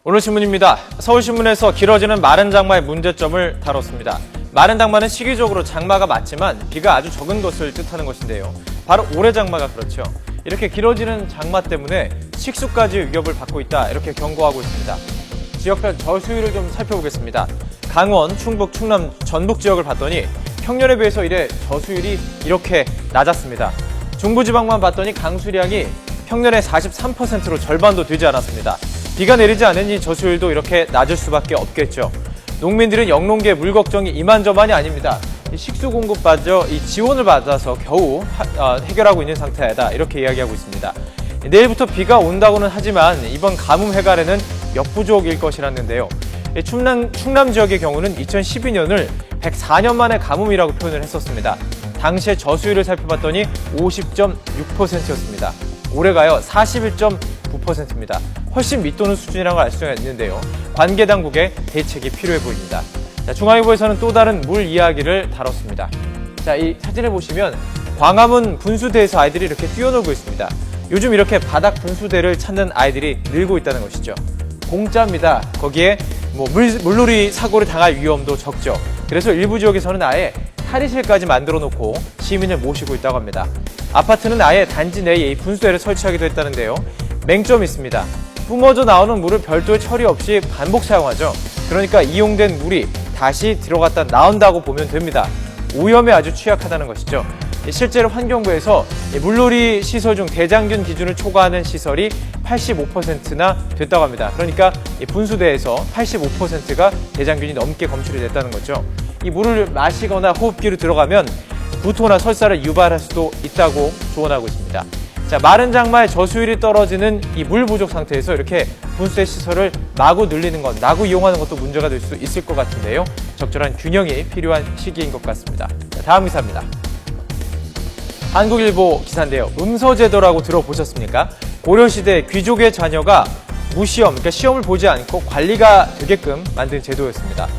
오늘 신문입니다. 서울신문에서 길어지는 마른 장마의 문제점을 다뤘습니다. 마른 장마는 시기적으로 장마가 맞지만 비가 아주 적은 것을 뜻하는 것인데요. 바로 올해 장마가 그렇죠. 이렇게 길어지는 장마 때문에 식수까지 위협을 받고 있다, 이렇게 경고하고 있습니다. 지역별 저수율을 좀 살펴보겠습니다. 강원, 충북, 충남, 전북 지역을 봤더니 평년에 비해서 이래 저수율이 이렇게 낮았습니다. 중부지방만 봤더니 강수량이 평년의 43%로 절반도 되지 않았습니다. 비가 내리지 않으니 저수율도 이렇게 낮을 수밖에 없겠죠. 농민들은 영농계 물 걱정이 이만저만이 아닙니다. 식수 공급마저 지원을 받아서 겨우 해결하고 있는 상태다, 이렇게 이야기하고 있습니다. 내일부터 비가 온다고는 하지만 이번 가뭄 해갈에는 역부족일 것이라는데요. 충남 지역의 경우는 2012년을 104년 만에 가뭄이라고 표현을 했었습니다. 당시의 저수율을 살펴봤더니 50.6%였습니다. 올해가요 41.9%입니다. 훨씬 밑도는 수준이라는 걸 알 수가 있는데요. 관계 당국의 대책이 필요해 보입니다. 중앙일보에서는 또 다른 물 이야기를 다뤘습니다. 이 사진을 보시면 광화문 분수대에서 아이들이 이렇게 뛰어놀고 있습니다. 요즘 이렇게 바닥 분수대를 찾는 아이들이 늘고 있다는 것이죠. 공짜입니다. 거기에 물놀이 사고를 당할 위험도 적죠. 그래서 일부 지역에서는 아예 탈의실까지 만들어 놓고 시민을 모시고 있다고 합니다. 아파트는 아예 단지 내에 이 분수대를 설치하기도 했다는데요. 맹점이 있습니다. 뿜어져 나오는 물을 별도의 처리 없이 반복 사용하죠. 그러니까 이용된 물이 다시 들어갔다 나온다고 보면 됩니다. 오염에 아주 취약하다는 것이죠. 실제로 환경부에서 물놀이 시설 중 대장균 기준을 초과하는 시설이 85%나 됐다고 합니다. 그러니까 분수대에서 85%가 대장균이 넘게 검출이 됐다는 거죠. 이 물을 마시거나 호흡기로 들어가면 구토나 설사를 유발할 수도 있다고 조언하고 있습니다. 마른 장마에 저수율이 떨어지는 이 물 부족 상태에서 이렇게 분수대 시설을 마구 늘리는 것, 마구 이용하는 것도 문제가 될 수 있을 것 같은데요. 적절한 균형이 필요한 시기인 것 같습니다. 다음 기사입니다. 한국일보 기사인데요. 음서제도라고 들어보셨습니까? 고려시대 귀족의 자녀가 무시험, 그러니까 시험을 보지 않고 관리가 되게끔 만든 제도였습니다.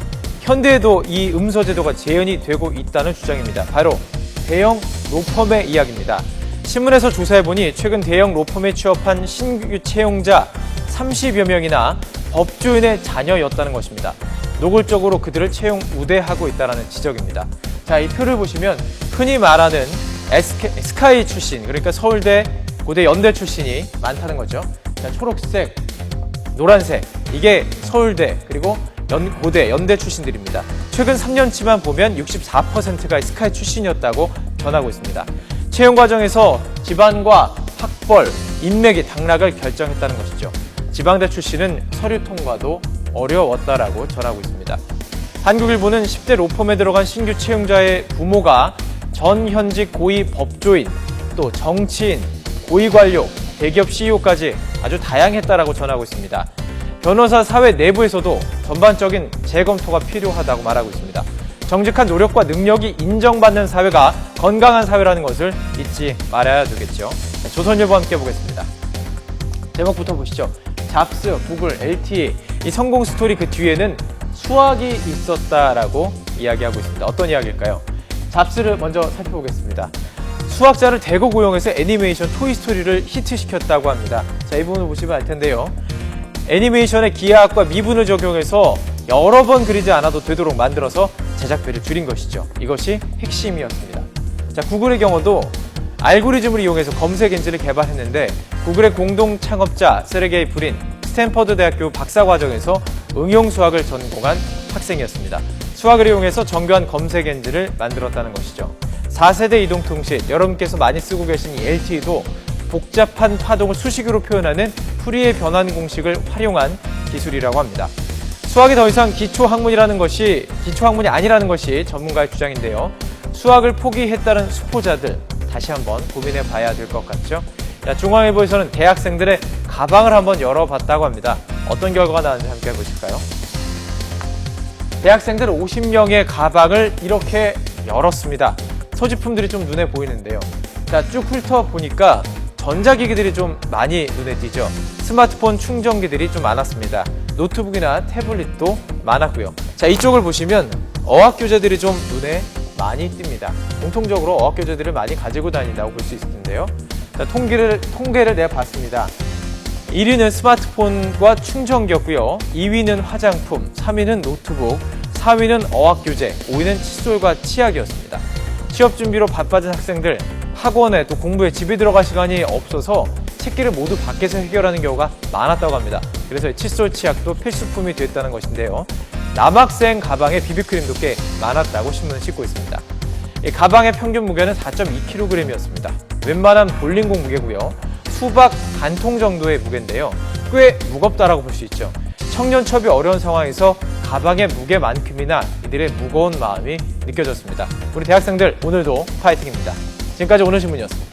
현대에도 이 음서제도가 재현이 되고 있다는 주장입니다. 바로 대형 로펌의 이야기입니다. 신문에서 조사해보니 최근 대형 로펌에 취업한 신규 채용자 30여 명이나 법조인의 자녀였다는 것입니다. 노골적으로 그들을 채용 우대하고 있다는 지적입니다. 이 표를 보시면 흔히 말하는 스카이 출신, 그러니까 서울대, 고대, 연대 출신이 많다는 거죠. 초록색, 노란색, 이게 서울대, 그리고 고대, 연대 출신들입니다. 최근 3년치만 보면 64%가 스카이 출신이었다고 전하고 있습니다. 채용 과정에서 지방과 학벌, 인맥이 당락을 결정했다는 것이죠. 지방대 출신은 서류 통과도 어려웠다라고 전하고 있습니다. 한국일보는 10대 로펌에 들어간 신규 채용자의 부모가 전 현직 고위 법조인, 또 정치인, 고위 관료, 대기업 CEO까지 아주 다양했다라고 전하고 있습니다. 변호사 사회 내부에서도 전반적인 재검토가 필요하다고 말하고 있습니다. 정직한 노력과 능력이 인정받는 사회가 건강한 사회라는 것을 잊지 말아야 되겠죠. 조선일보와 함께 보겠습니다. 제목부터 보시죠. 잡스, 구글, LTE, 이 성공 스토리 그 뒤에는 수학이 있었다라고 이야기하고 있습니다. 어떤 이야기일까요? 잡스를 먼저 살펴보겠습니다. 수학자를 대거 고용해서 애니메이션 토이스토리를 히트시켰다고 합니다. 이 부분을 보시면 알 텐데요. 애니메이션의 기하학과 미분을 적용해서 여러 번 그리지 않아도 되도록 만들어서 제작비를 줄인 것이죠. 이것이 핵심이었습니다. 구글의 경우도 알고리즘을 이용해서 검색 엔진을 개발했는데 구글의 공동 창업자 세르게이 브린, 스탠퍼드 대학교 박사과정에서 응용수학을 전공한 학생이었습니다. 수학을 이용해서 정교한 검색 엔진을 만들었다는 것이죠. 4세대 이동통신, 여러분께서 많이 쓰고 계신 이 LTE도 복잡한 파동을 수식으로 표현하는 푸리의 변환 공식을 활용한 기술이라고 합니다. 수학이 더 이상 기초학문이 아니라는 것이 전문가의 주장인데요. 수학을 포기했다는 수포자들 다시 한번 고민해 봐야 될 것 같죠. 중앙일보에서는 대학생들의 가방을 한번 열어봤다고 합니다. 어떤 결과가 나왔는지 함께 보실까요? 대학생들 50명의 가방을 이렇게 열었습니다. 소지품들이 좀 눈에 보이는데요. 쭉 훑어보니까 전자기기들이 좀 많이 눈에 띄죠. 스마트폰 충전기들이 좀 많았습니다. 노트북이나 태블릿도 많았고요. 이쪽을 보시면 어학교재들이 좀 눈에 많이 띕니다. 공통적으로 어학교재들을 많이 가지고 다닌다고 볼 수 있을 텐데요. 통계를 내봤습니다. 1위는 스마트폰과 충전기였고요. 2위는 화장품, 3위는 노트북, 4위는 어학교재, 5위는 칫솔과 치약이었습니다. 취업 준비로 바빠진 학생들, 학원에 또 공부에 집에 들어갈 시간이 없어서 책기를 모두 밖에서 해결하는 경우가 많았다고 합니다. 그래서 칫솔, 치약도 필수품이 됐다는 것인데요. 남학생 가방에 비비크림도 꽤 많았다고 신문을 싣고 있습니다. 이 가방의 평균 무게는 4.2kg이었습니다. 웬만한 볼링공 무게고요. 수박 반통 정도의 무게인데요. 꽤 무겁다라고 볼 수 있죠. 청년 취업이 어려운 상황에서 가방의 무게만큼이나 이들의 무거운 마음이 느껴졌습니다. 우리 대학생들 오늘도 파이팅입니다. 지금까지 오늘 신문이었습니다.